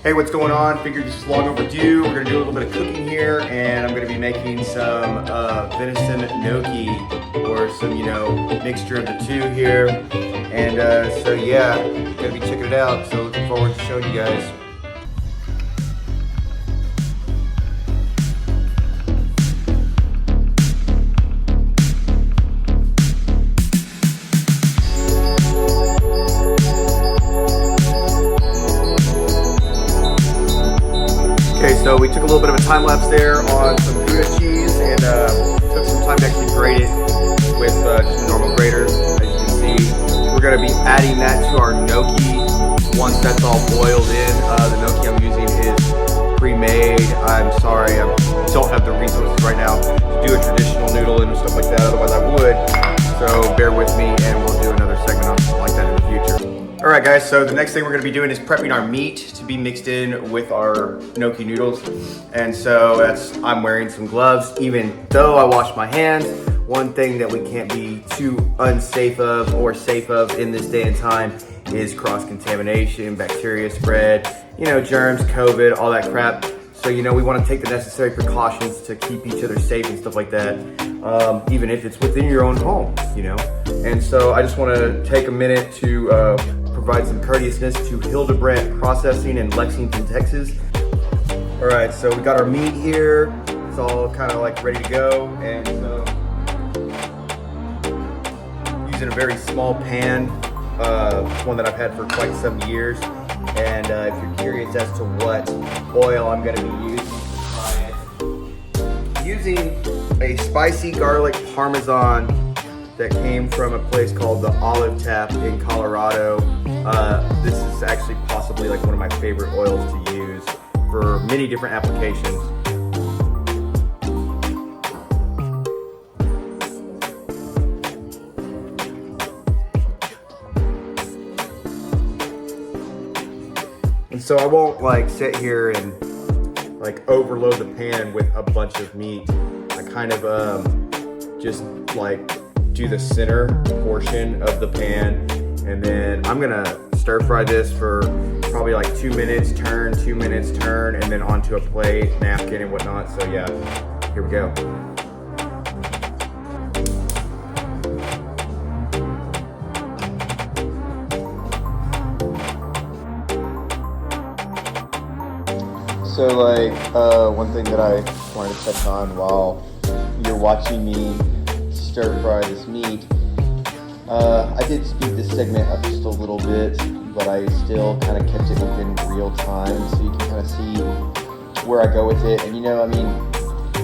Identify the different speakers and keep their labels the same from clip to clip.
Speaker 1: Hey, what's going on? Figured this is long overdue. We're gonna do a little bit of cooking here, and I'm gonna be making some venison gnocchi, or some, mixture of the two here. And so yeah, gonna be checking it out. So looking forward to showing you guys. Okay, so we took a little bit of a time lapse there on some Gouda cheese, and took some time to actually grate it with just a normal grater. As you can see, we're going to be adding that to our gnocchi once that's all boiled in. The gnocchi I'm using is pre-made. I'm sorry, I don't have the resources right now to do a traditional noodle and stuff like that, otherwise I would. So bear with me, and we'll do another segment on something like that in the future. Alright guys, so the next thing we're going to be doing is prepping our meat to be mixed in with our gnocchi noodles. And so I'm wearing some gloves, even though I wash my hands. One thing that we can't be too unsafe of or safe of in this day and time is cross-contamination, bacteria spread, germs, COVID, all that crap. So, we want to take the necessary precautions to keep each other safe and stuff like that, even if it's within your own home, And so I just want to take a minute to provide some courteousness to Hildebrandt Processing in Lexington, Texas. All right, so we got our meat here. It's all kind of like ready to go. And so using a very small pan, one that I've had for quite some years. And if you're curious as to what oil I'm going to be using, try it. Using a spicy garlic parmesan that came from a place called the Olive Tap in Colorado. This is actually possibly like one of my favorite oils to use for many different applications. And so I won't sit here and overload the pan with a bunch of meat. I kind of just do the center portion of the pan, and then I'm gonna stir fry this for probably 2 minutes, turn, 2 minutes, turn, and then onto a plate, napkin, and whatnot. So yeah, here we go. So one thing that I wanted to touch on while you're watching me stir fry this meat, I did speed this segment up just a little bit, but I still kind of kept it within real time, so you can kind of see where I go with it. And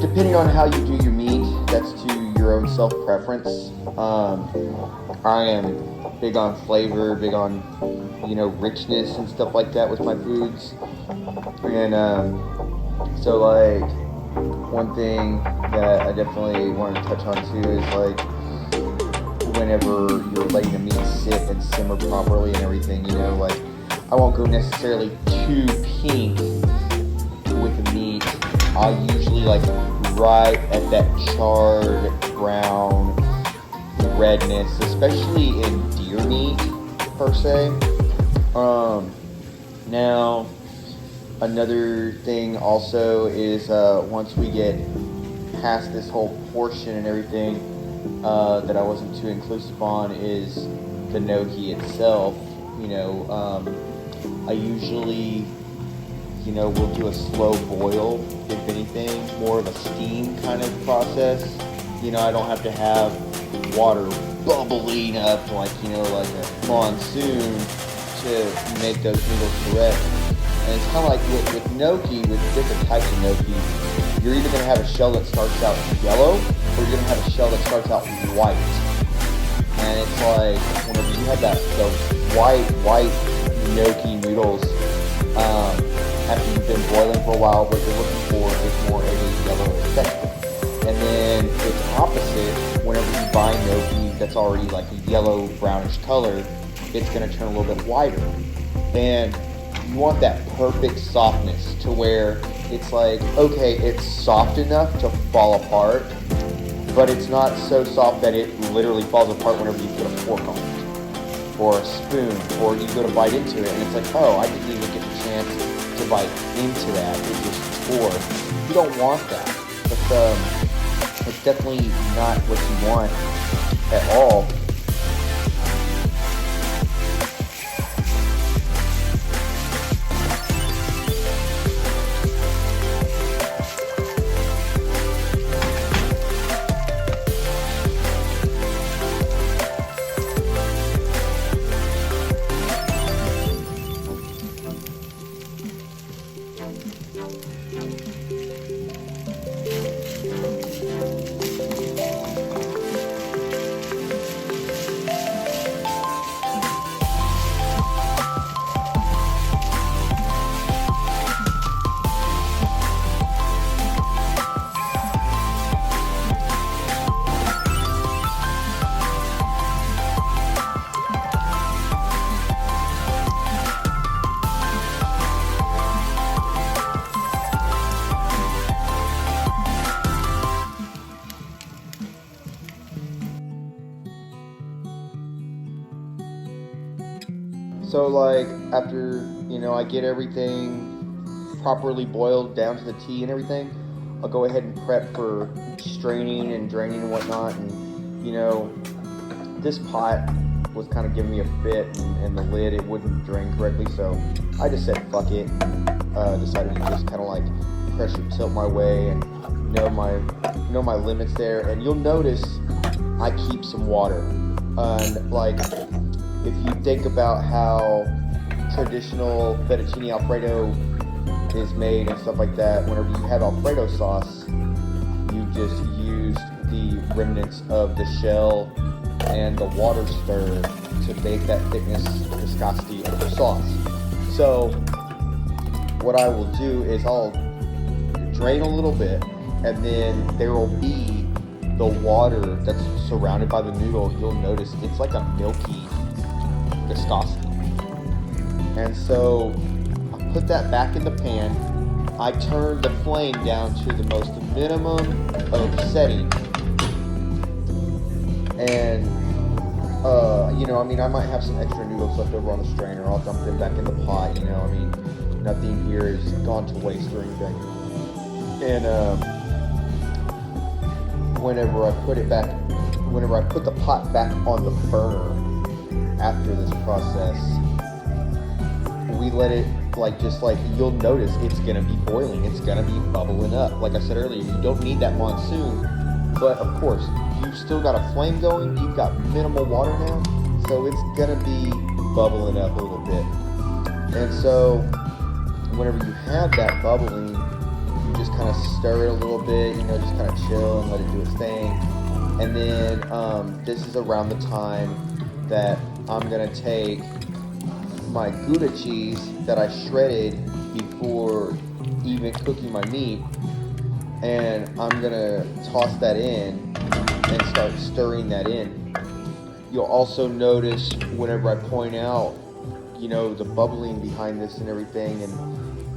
Speaker 1: depending on how you do your meat, that's to your own self-preference. I am big on flavor, big on richness and stuff like that with my foods. And so one thing that I definitely wanted to touch on too is whenever you're letting the meat sit and simmer properly and everything, I won't go necessarily too pink with the meat. I'll usually right at that charred brown redness, especially in deer meat per se. Now another thing also is once we get past this whole portion and everything that I wasn't too inclusive on is the gnocchi itself. I usually will do a slow boil, if anything, more of a steam kind of process. I don't have to have water bubbling up like a monsoon to make those noodles correct. And it's kind of like with gnocchi, with different types of gnocchi, you're either going to have a shell that starts out yellow, or you're going to have a shell that starts out white. And it's whenever you have those white gnocchi noodles, after you've been boiling for a while, what you're looking for is more of a yellow effect. And then it's opposite, whenever you buy gnocchi that's already a yellow brownish color, it's going to turn a little bit whiter. And you want that perfect softness to where it's okay, it's soft enough to fall apart, but it's not so soft that it literally falls apart whenever you put a fork on it, or a spoon, or you go to bite into it, and it's oh, I didn't even get the chance to
Speaker 2: bite into that. It just tore. You don't want that. It's definitely not what you want at all. So like after, I get everything properly boiled down to the T and everything, I'll go ahead and prep for straining and draining and whatnot. And this pot was kind of giving me a fit, and the lid, it wouldn't drain correctly, so I just said fuck it. Decided to just kind of like pressure tilt my way and know my limits there. And you'll notice I keep some water. And like, if you think about how traditional fettuccine Alfredo is made and stuff like that, whenever you have Alfredo sauce, you just use the remnants of the shell and the water stir to make that thickness, viscosity of the sauce. So what I will do is I'll drain a little bit, and then there will be the water that's surrounded by the noodle. You'll notice it's like a milky viscosity. And so I put that back in the pan. I turn the flame down to the most minimum of setting. And I might have some extra noodles left over on the strainer. I'll dump them back in the pot. Nothing here has gone to waste or anything. And whenever I put the pot back on the burner after this process, we let it you'll notice it's gonna be boiling, it's gonna be bubbling up. Like I said earlier, you don't need that monsoon, but of course you've still got a flame going, you've got minimal water now, so it's gonna be bubbling up a little bit. And so whenever you have that bubbling, you just kind of stir it a little bit, just kind of chill and let it do its thing. And then this is around the time that I'm gonna take my Gouda cheese that I shredded before even cooking my meat, and I'm gonna toss that in and start stirring that in. You'll also notice whenever I point out, the bubbling behind this and everything,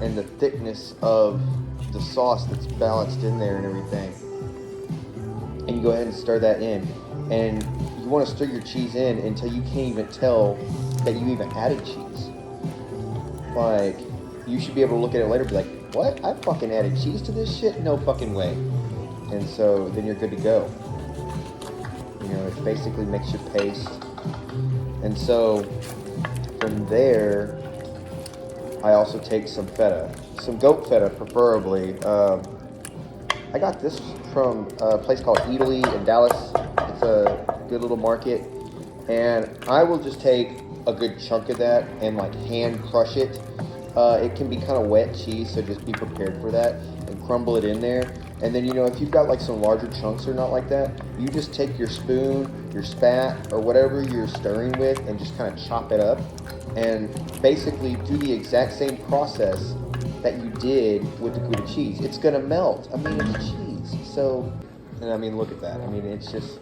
Speaker 2: and the thickness of the sauce that's balanced in there and everything. And you go ahead and stir that in, and you want to stir your cheese in until you can't even tell that you even added cheese. Like, you should be able to look at it later and be like, what? I fucking added cheese to this shit? No fucking way. And so then you're good to go. It basically makes your paste. And so from there, I also take some feta, some goat feta preferably. I got this from a place called Italy in Dallas. It's a good little market. And I will just take a good chunk of that and like hand crush it. It can be kind of wet cheese, so just be prepared for that and crumble it in there. And then, if you've got like some larger chunks or not like that, you just take your spoon, your spat, or whatever you're stirring with and just kind of chop it up and basically do the exact same process that you did with the Gouda cheese. It's gonna melt. It's cheese. So, look at that. It's just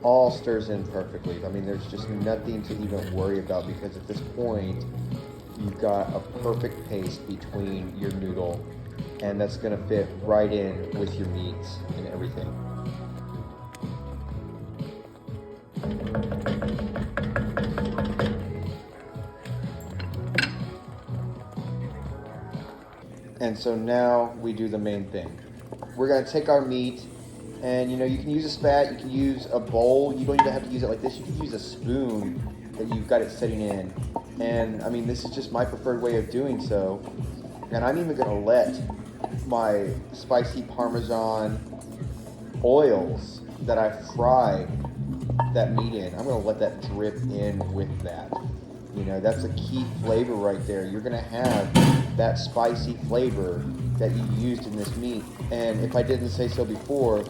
Speaker 2: all stirs in perfectly. There's just nothing to even worry about, because at this point, you've got a perfect paste between your noodle, and that's gonna fit right in with your meats and everything. And so now we do the main thing. We're gonna take our meat, and you know, you can use a spat, you can use a bowl, you don't even have to use it like this, you can use a spoon that you've got it setting in. And I mean, this is just my preferred way of doing so. And I'm even gonna let my spicy Parmesan oils that I fried that meat in, I'm gonna let that drip in with that. You know, that's a key flavor right there. You're gonna have that spicy flavor that you used in this meat. And if I didn't say so before,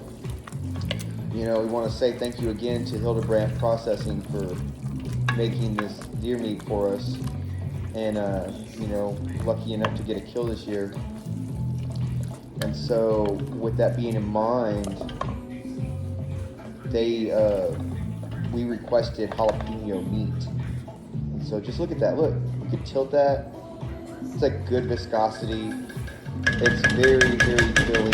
Speaker 2: you know, we want to say thank you again to Hildebrandt Processing for making this deer meat for us. And, you know, lucky enough to get a kill this year. And so, with that being in mind, we requested jalapeno meat. And so just look at that. Look, you can tilt that. It's like good viscosity. It's very, very filling.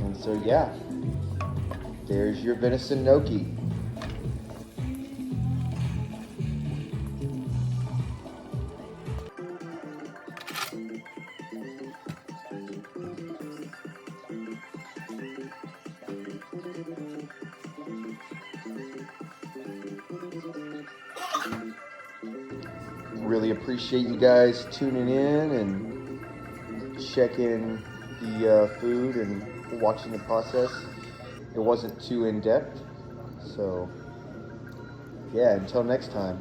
Speaker 2: And so yeah, there's your venison gnocchi. Really appreciate you guys tuning in and checking the food and watching the process. It wasn't too in-depth, so yeah, until next time.